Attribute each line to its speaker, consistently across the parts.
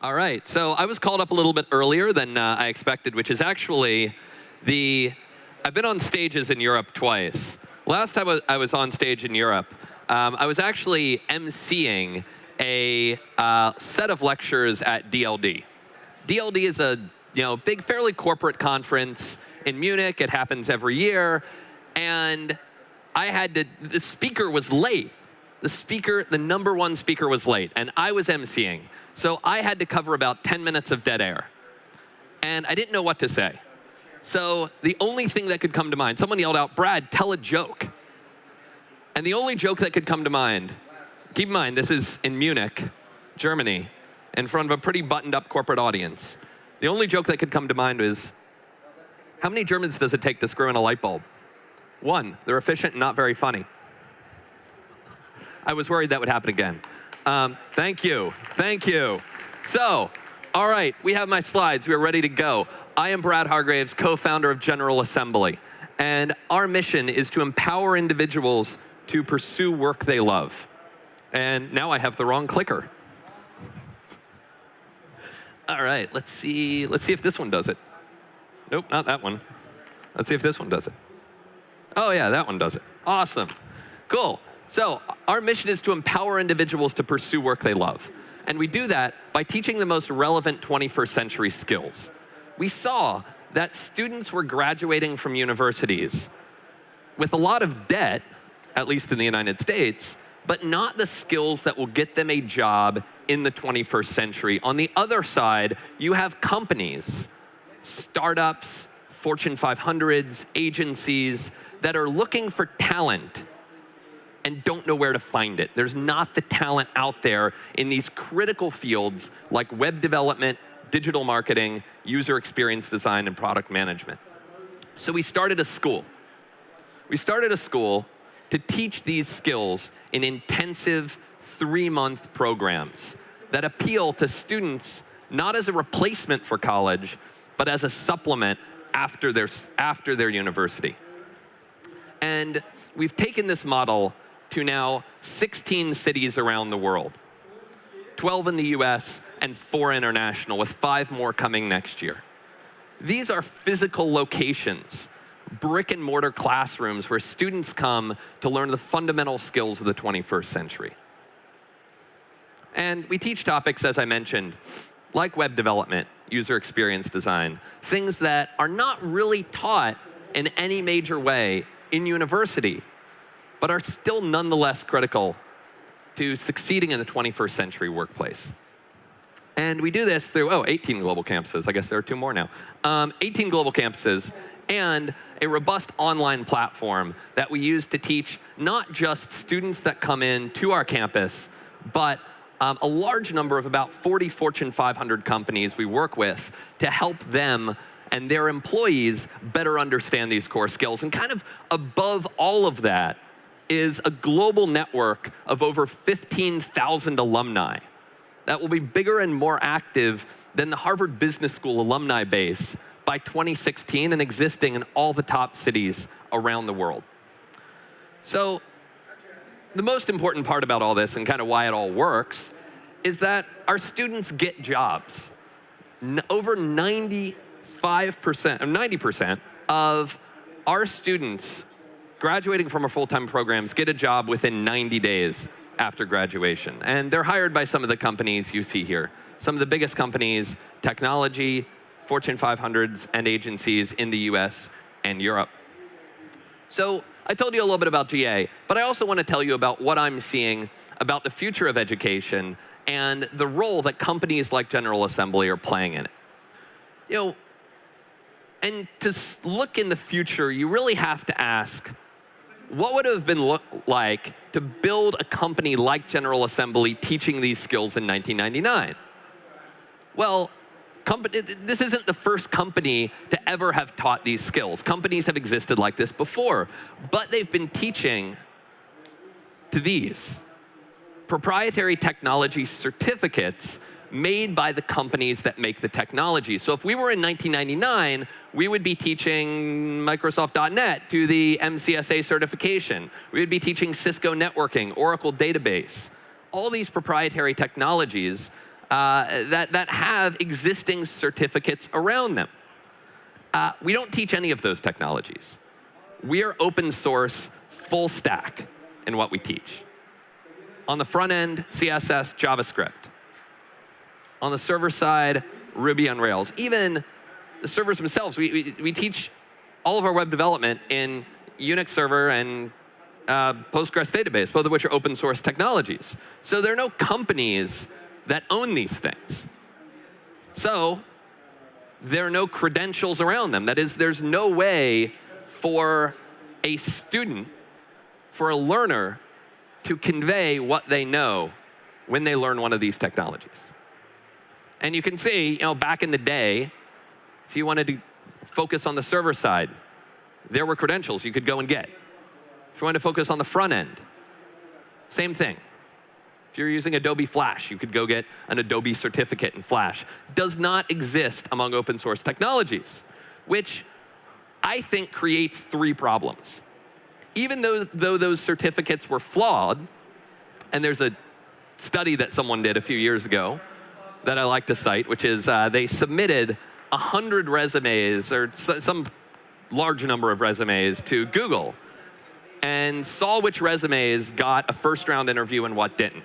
Speaker 1: All right, so I was called up a little bit earlier than I expected, which is actually I've been on stages in Europe twice. Last time I was on stage in Europe, I was actually emceeing a set of lectures at DLD. DLD is a big, fairly corporate conference in Munich. It happens every year, and the speaker was late. The number one speaker was late, and I was emceeing. So I had to cover about 10 minutes of dead air. And I didn't know what to say. So the only thing that could come to mind, someone yelled out, "Brad, tell a joke." And the only joke that could come to mind, keep in mind, this is in Munich, Germany, in front of a pretty buttoned up corporate audience. The only joke that could come to mind was, how many Germans does it take to screw in a light bulb? One. They're efficient and not very funny. I was worried that would happen again. Thank you. So, all right, we have my slides. We're ready to go. I am Brad Hargreaves, co-founder of General Assembly. And our mission is to empower individuals to pursue work they love. And now I have the wrong clicker. All right, let's see if this one does it. Nope, not that one. Let's see if this one does it. Oh yeah, that one does it. Awesome, cool. So our mission is to empower individuals to pursue work they love. And we do that by teaching the most relevant 21st century skills. We saw that students were graduating from universities with a lot of debt, at least in the United States, but not the skills that will get them a job in the 21st century. On the other side, you have companies, startups, Fortune 500s, agencies that are looking for talent and don't know where to find it. There's not the talent out there in these critical fields like web development, digital marketing, user experience design, and product management. So we started a school. We started a school to teach these skills in intensive 3-month programs that appeal to students not as a replacement for college, but as a supplement after their university. And we've taken this model to now 16 cities around the world, 12 in the US and 4 international, with 5 more coming next year. These are physical locations, brick and mortar classrooms where students come to learn the fundamental skills of the 21st century. And we teach topics, as I mentioned, like web development, user experience design, things that are not really taught in any major way in university, but are still nonetheless critical to succeeding in the 21st century workplace. And we do this through, 18 global campuses. I guess there are 2 more now. 18 global campuses and a robust online platform that we use to teach not just students that come in to our campus, but a large number of about 40 Fortune 500 companies we work with to help them and their employees better understand these core skills. And kind of above all of that is a global network of over 15,000 alumni that will be bigger and more active than the Harvard Business School alumni base by 2016 and existing in all the top cities around the world. So the most important part about all this and kind of why it all works is that our students get jobs. Over 90% of our students graduating from our full-time programs get a job within 90 days after graduation. And they're hired by some of the companies you see here. Some of the biggest companies, technology, Fortune 500s, and agencies in the US and Europe. So I told you a little bit about GA, but I also want to tell you about what I'm seeing about the future of education and the role that companies like General Assembly are playing in it. And to look in the future, you really have to ask, what would it have been like to build a company like General Assembly teaching these skills in 1999? Well, this isn't the first company to ever have taught these skills. Companies have existed like this before, but they've been teaching to these proprietary technology certificates made by the companies that make the technology. So if we were in 1999, we would be teaching Microsoft.NET to the MCSA certification. We would be teaching Cisco networking, Oracle database. All these proprietary technologies that have existing certificates around them. We don't teach any of those technologies. We are open source, full stack in what we teach. On the front end, CSS, JavaScript. On the server side, Ruby on Rails. Even the servers themselves, we teach all of our web development in Unix server and Postgres database, both of which are open source technologies. So there are no companies that own these things. So there are no credentials around them. That is, there's no way for a student, for a learner, to convey what they know when they learn one of these technologies. And you can see, back in the day, if you wanted to focus on the server side, there were credentials you could go and get. If you wanted to focus on the front end, same thing. If you're using Adobe Flash, you could go get an Adobe certificate in Flash. Does not exist among open source technologies, which I think creates three problems. Even though those certificates were flawed, and there's a study that someone did a few years ago that I like to cite, which is they submitted 100 resumes, or some large number of resumes, to Google, and saw which resumes got a first-round interview and what didn't.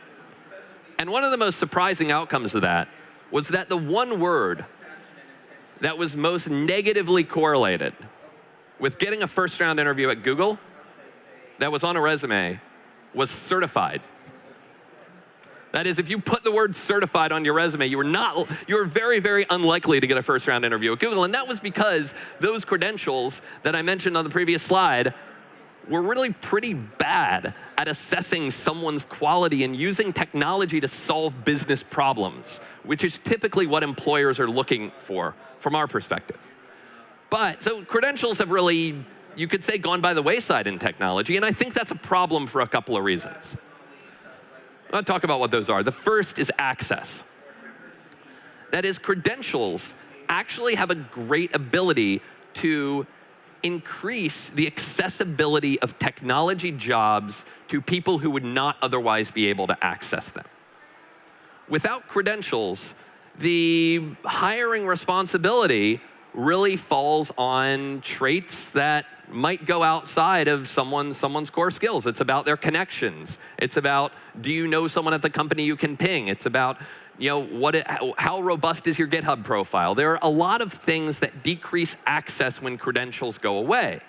Speaker 1: And one of the most surprising outcomes of that was that the one word that was most negatively correlated with getting a first-round interview at Google that was on a resume was certified. That is, if you put the word certified on your resume, you were very, very unlikely to get a first-round interview at Google. And that was because those credentials that I mentioned on the previous slide were really pretty bad at assessing someone's quality and using technology to solve business problems, which is typically what employers are looking for from our perspective. But so credentials have really, you could say, gone by the wayside in technology, and I think that's a problem for a couple of reasons. I'll talk about what those are. The first is access. That is, credentials actually have a great ability to increase the accessibility of technology jobs to people who would not otherwise be able to access them. Without credentials, the hiring responsibility really falls on traits that might go outside of someone's core skills. It's about their connections. It's about, do you know someone at the company you can ping? It's about, how robust is your GitHub profile? There are a lot of things that decrease access when credentials go away.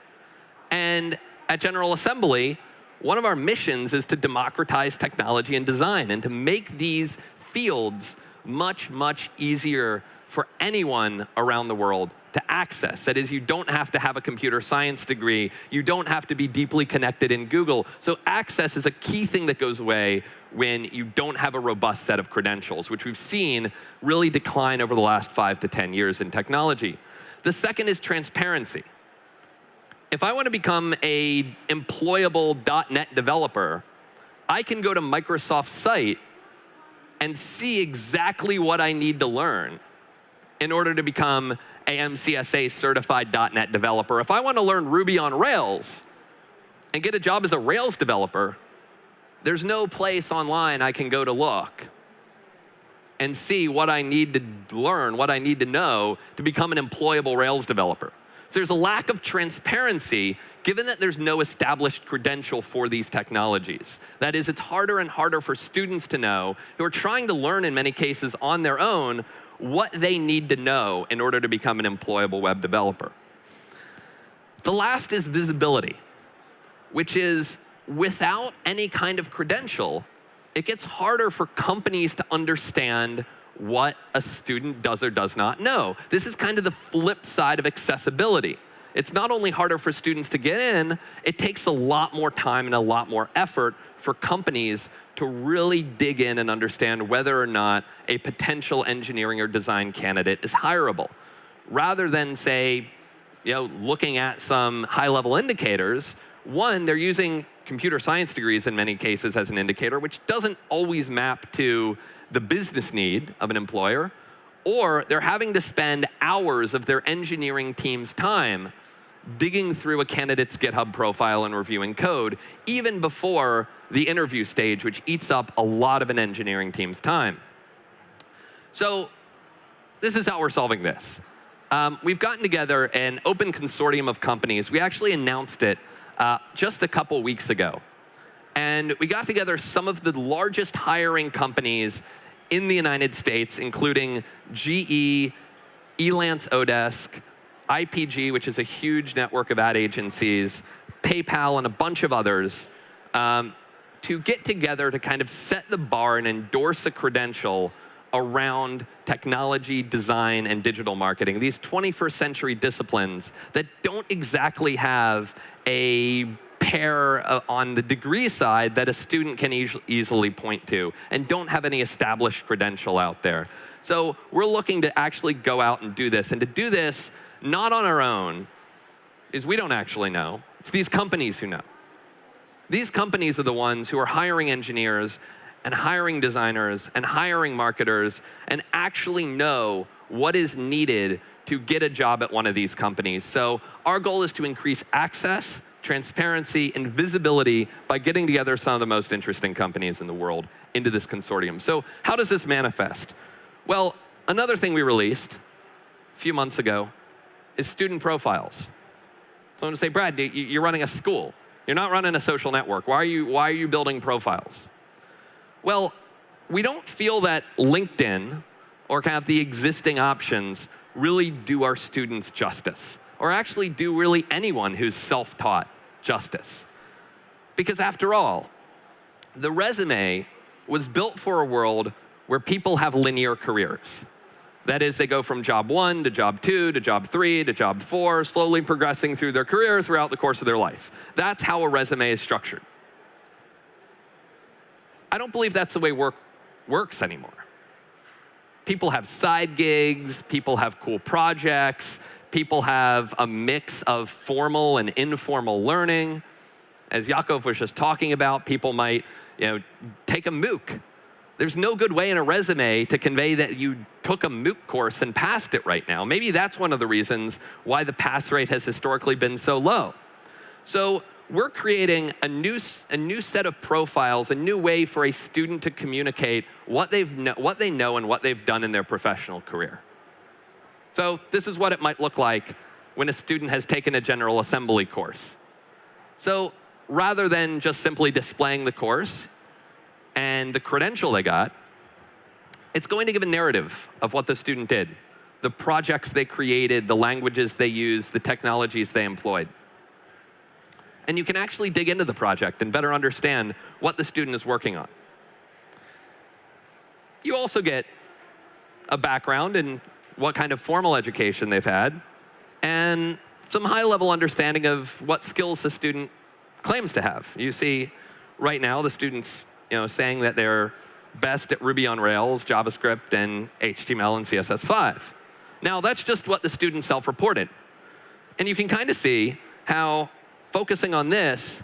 Speaker 1: And at General Assembly, one of our missions is to democratize technology and design and to make these fields much, much easier for anyone around the world to access. That is, you don't have to have a computer science degree. You don't have to be deeply connected in Google. So access is a key thing that goes away when you don't have a robust set of credentials, which we've seen really decline over the last 5 to 10 years in technology. The second is transparency. If I want to become an employable .NET developer, I can go to Microsoft's site and see exactly what I need to learn in order to become a MCSA certified .NET developer. If I want to learn Ruby on Rails and get a job as a Rails developer, there's no place online I can go to look and see what I need to learn, what I need to know to become an employable Rails developer. So there's a lack of transparency given that there's no established credential for these technologies. That is, it's harder and harder for students to know, who are trying to learn in many cases on their own, what they need to know in order to become an employable web developer. The last is visibility, which is without any kind of credential, it gets harder for companies to understand what a student does or does not know. This is kind of the flip side of accessibility. It's not only harder for students to get in, it takes a lot more time and a lot more effort for companies to really dig in and understand whether or not a potential engineering or design candidate is hireable. Rather than, say, looking at some high-level indicators, one, they're using computer science degrees in many cases as an indicator, which doesn't always map to the business need of an employer, or they're having to spend hours of their engineering team's time digging through a candidate's GitHub profile and reviewing code, even before the interview stage, which eats up a lot of an engineering team's time. So this is how we're solving this. We've gotten together an open consortium of companies. We actually announced it just a couple weeks ago. And we got together some of the largest hiring companies in the United States, including GE, Elance Odesk, IPG, which is a huge network of ad agencies, PayPal, and a bunch of others, to get together to kind of set the bar and endorse a credential around technology, design, and digital marketing. These 21st century disciplines that don't exactly have a pair on the degree side that a student can easily point to and don't have any established credential out there. So we're looking to actually go out and do this. And to do this, not on our own, is we don't actually know. It's these companies who know. These companies are the ones who are hiring engineers and hiring designers and hiring marketers and actually know what is needed to get a job at one of these companies. So our goal is to increase access, transparency, and visibility by getting together some of the most interesting companies in the world into this consortium. So how does this manifest? Well, another thing we released a few months ago is student profiles. So I'm going to say, Brad, you're running a school. You're not running a social network. Why are you building profiles? Well, we don't feel that LinkedIn or kind of the existing options really do our students justice, or actually do really anyone who's self-taught justice. Because after all, the resume was built for a world where people have linear careers. That is, they go from job 1 to job 2 to job 3 to job 4, slowly progressing through their career throughout the course of their life. That's how a resume is structured. I don't believe that's the way work works anymore. People have side gigs, people have cool projects, people have a mix of formal and informal learning. As Yakov was just talking about, people might take a MOOC. There's no good way in a resume to convey that you took a MOOC course and passed it right now. Maybe that's one of the reasons why the pass rate has historically been so low. So we're creating a new set of profiles, a new way for a student to communicate what they know and what they've done in their professional career. So this is what it might look like when a student has taken a General Assembly course. So rather than just simply displaying the course and the credential they got, it's going to give a narrative of what the student did, the projects they created, the languages they used, the technologies they employed. And you can actually dig into the project and better understand what the student is working on. You also get a background in what kind of formal education they've had and some high-level understanding of what skills the student claims to have. You see right now the students saying that they're best at Ruby on Rails, JavaScript, and HTML and CSS5. Now, that's just what the student self-reported. And you can kind of see how, focusing on this,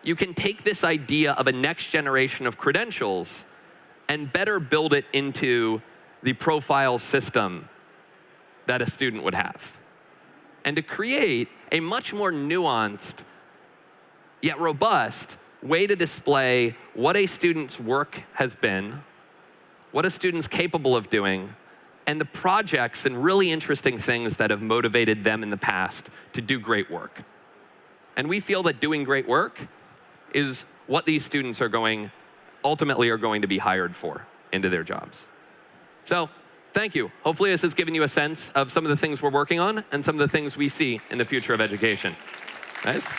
Speaker 1: you can take this idea of a next generation of credentials and better build it into the profile system that a student would have. And to create a much more nuanced, yet robust, way to display what a student's work has been, what a student's capable of doing, and the projects and really interesting things that have motivated them in the past to do great work. And we feel that doing great work is what these students ultimately are going to be hired for into their jobs. So, thank you. Hopefully this has given you a sense of some of the things we're working on and some of the things we see in the future of education. Nice?